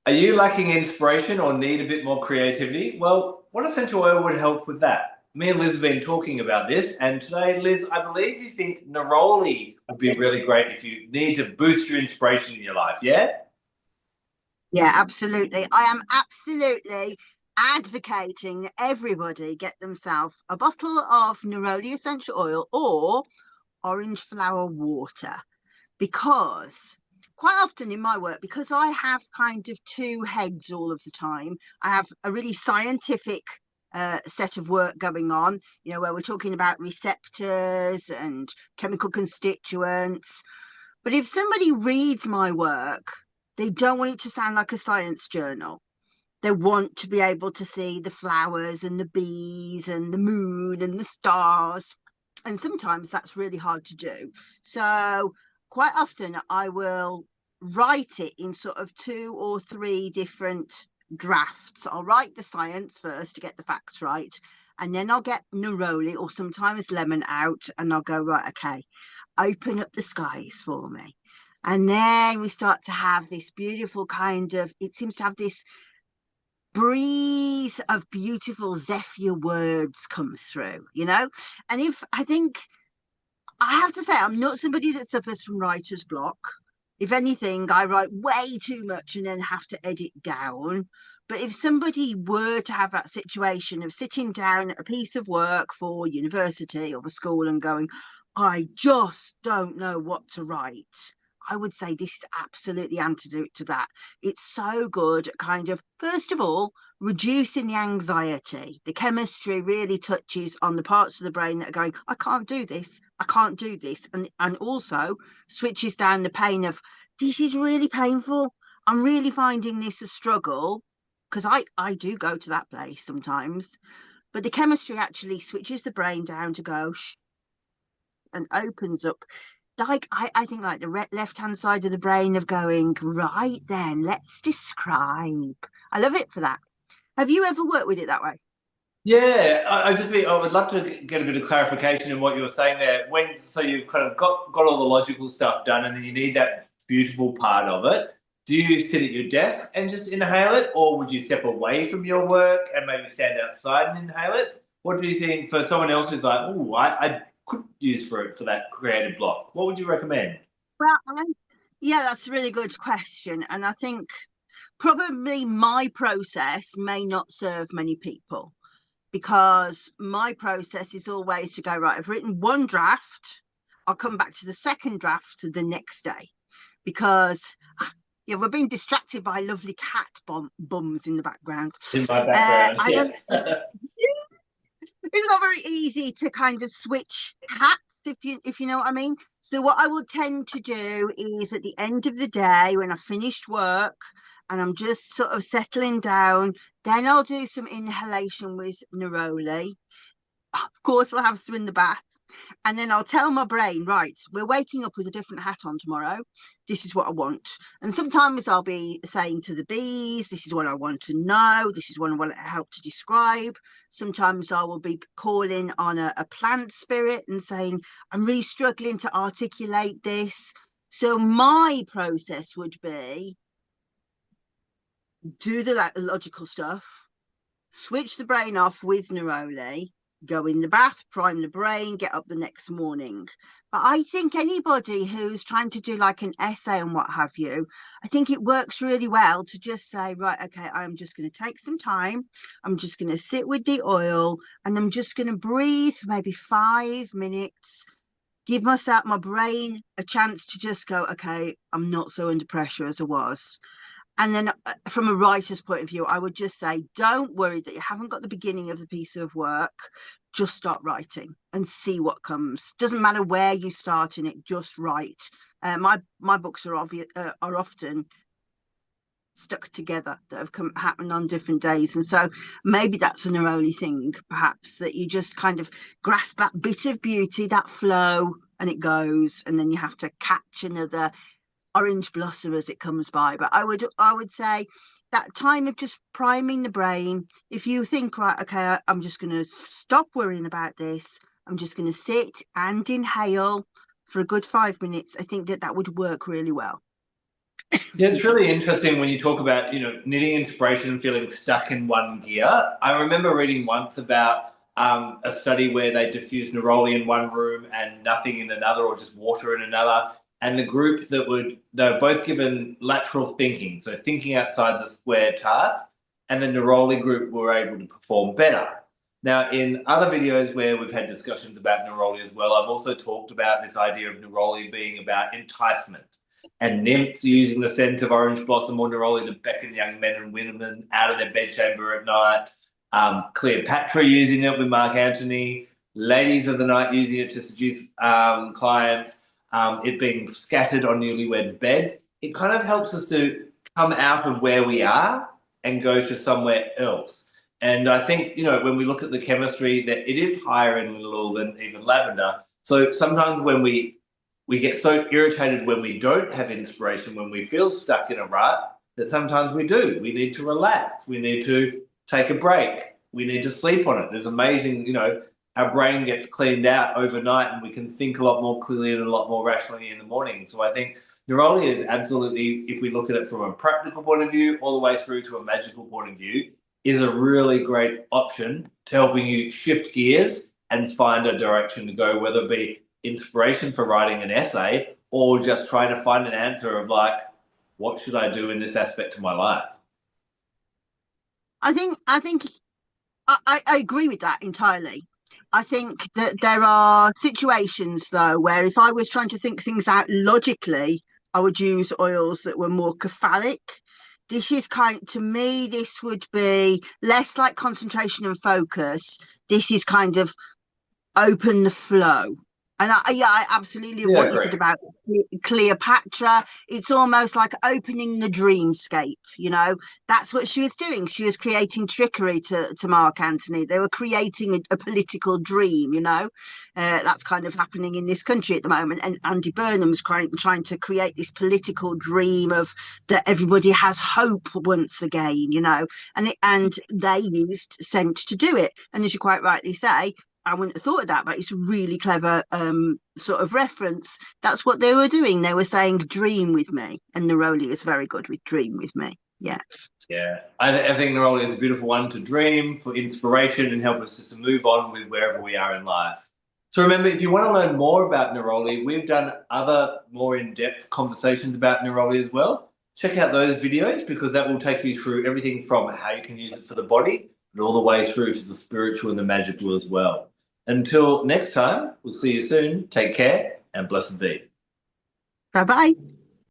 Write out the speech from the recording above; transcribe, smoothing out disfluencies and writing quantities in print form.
Are you lacking inspiration or need a bit more creativity? Well, what essential oil would help with that? Me and Liz have been talking about this, and today, Liz, I believe you think Neroli would be really great if you need to boost your inspiration in your life, yeah? Yeah, absolutely. I am absolutely advocating that everybody get themselves a bottle of Neroli essential oil or orange flower water because quite often in my work, because I have kind of two heads all of the time, I have a really scientific set of work going on, where we're talking about receptors and chemical constituents. But if somebody reads my work, they don't want it to sound like a science journal. They want to be able to see the flowers and the bees and the moon and the stars. And sometimes that's really hard to do. So quite often I will write it in sort of two or three different drafts. I'll write the science first to get the facts right. And then I'll get Neroli or sometimes lemon out and I'll go, right, okay, open up the skies for me. And then we start to have this beautiful kind of, it seems to have this breeze of beautiful Zephyr words come through. And if I think, I have to say, I'm not somebody that suffers from writer's block. If anything, I write way too much and then have to edit down. But if somebody were to have that situation of sitting down at a piece of work for university or for school and going, I just don't know what to write, I would say this is absolutely antidote to that. It's so good at kind of, first of all, reducing the anxiety. The chemistry really touches on the parts of the brain that are going, I can't do this, I can't do this. And also switches down the pain of, this is really painful. I'm really finding this a struggle because I do go to that place sometimes. But the chemistry actually switches the brain down to go shh, and opens up like I think like the left hand side of the brain of going, right then, let's describe. I love it for that. Have you ever worked with it that way? Yeah, I would love to get a bit of clarification in what you were saying there. So you've kind of got all the logical stuff done, and then you need that beautiful part of it. Do you sit at your desk and just inhale it, or would you step away from your work and maybe stand outside and inhale it? What do you think for someone else who's like, oh, I could use for that creative block? What would you recommend? Well, yeah, that's a really good question. And I think probably my process may not serve many people because my process is always to go, right, I've written one draft, I'll come back to the second draft the next day because yeah, we're being distracted by lovely cat bums in the background. In my background, I don't. yes. It's not very easy to kind of switch hats if you know what I mean. So what I will tend to do is at the end of the day when I've finished work and I'm just sort of settling down, then I'll do some inhalation with Neroli. Of course, I'll have some in the bath. And then I'll tell my brain, right, we're waking up with a different hat on tomorrow. This is what I want. And sometimes I'll be saying to the bees, this is what I want to know. This is what I want to help to describe. Sometimes I will be calling on a plant spirit and saying, I'm really struggling to articulate this. So my process would be do the logical stuff, switch the brain off with Neroli, go in the bath, prime the brain, get up the next morning. But I think anybody who's trying to do like an essay and what have you, I think it works really well to just say, right, okay, I'm just going to take some time. I'm just going to sit with the oil and I'm just going to breathe for maybe 5 minutes. Give myself, my brain, a chance to just go, okay, I'm not so under pressure as I was. And then from a writer's point of view, I would just say, don't worry that you haven't got the beginning of the piece of work. Just start writing and see what comes. Doesn't matter where you start in it, just write. My books are often stuck together that have happened on different days. And so maybe that's an early thing, perhaps, that you just kind of grasp that bit of beauty, that flow, and it goes. And then you have to catch another orange blossom as it comes by. But I would say that time of just priming the brain, if you think, right, okay, I'm just going to stop worrying about this, I'm just going to sit and inhale for a good 5 minutes, I think that would work really well. Yeah, it's really interesting when you talk about, needing inspiration and feeling stuck in one gear. I remember reading once about a study where they diffused neroli in one room and nothing in another, or just water in another. And the group they were both given lateral thinking, so thinking outside the square task, and the neroli group were able to perform better. Now, in other videos where we've had discussions about neroli as well, I've also talked about this idea of neroli being about enticement, and nymphs using the scent of orange blossom or neroli to beckon young men and women out of their bedchamber at night. Cleopatra using it with Mark Antony. Ladies of the night using it to seduce clients. It being scattered on newlyweds' beds. It kind of helps us to come out of where we are and go to somewhere else. And I think, when we look at the chemistry, that it is higher in linalool than even lavender. So sometimes when we get so irritated when we don't have inspiration, when we feel stuck in a rut, that sometimes we do. We need to relax. We need to take a break. We need to sleep on it. There's amazing, our brain gets cleaned out overnight and we can think a lot more clearly and a lot more rationally in the morning. So I think Neroli is absolutely, if we look at it from a practical point of view, all the way through to a magical point of view, is a really great option to helping you shift gears and find a direction to go, whether it be inspiration for writing an essay or just trying to find an answer of like, what should I do in this aspect of my life? I think I agree with that entirely. I think that there are situations though where if I was trying to think things out logically, I would use oils that were more cephalic. This is to me, this would be less like concentration and focus. This is kind of open the flow. And I absolutely Yeah, what you said great. about Cleopatra. It's almost like opening the dreamscape. That's what she was doing. She was creating trickery to Mark Antony. They were creating a political dream. That's kind of happening in this country at the moment. And Andy Burnham's trying to create this political dream of that everybody has hope once again. And they used scent to do it. And as you quite rightly say, I wouldn't have thought of that, but it's a really clever sort of reference. That's what they were doing. They were saying, dream with me. And Neroli is very good with dream with me. Yeah. Yeah, I think Neroli is a beautiful one to dream, for inspiration, and help us just to move on with wherever we are in life. So remember, if you want to learn more about Neroli, we've done other more in-depth conversations about Neroli as well. Check out those videos because that will take you through everything from how you can use it for the body, but all the way through to the spiritual and the magical as well. Until next time, we'll see you soon. Take care and blessed be. Bye bye.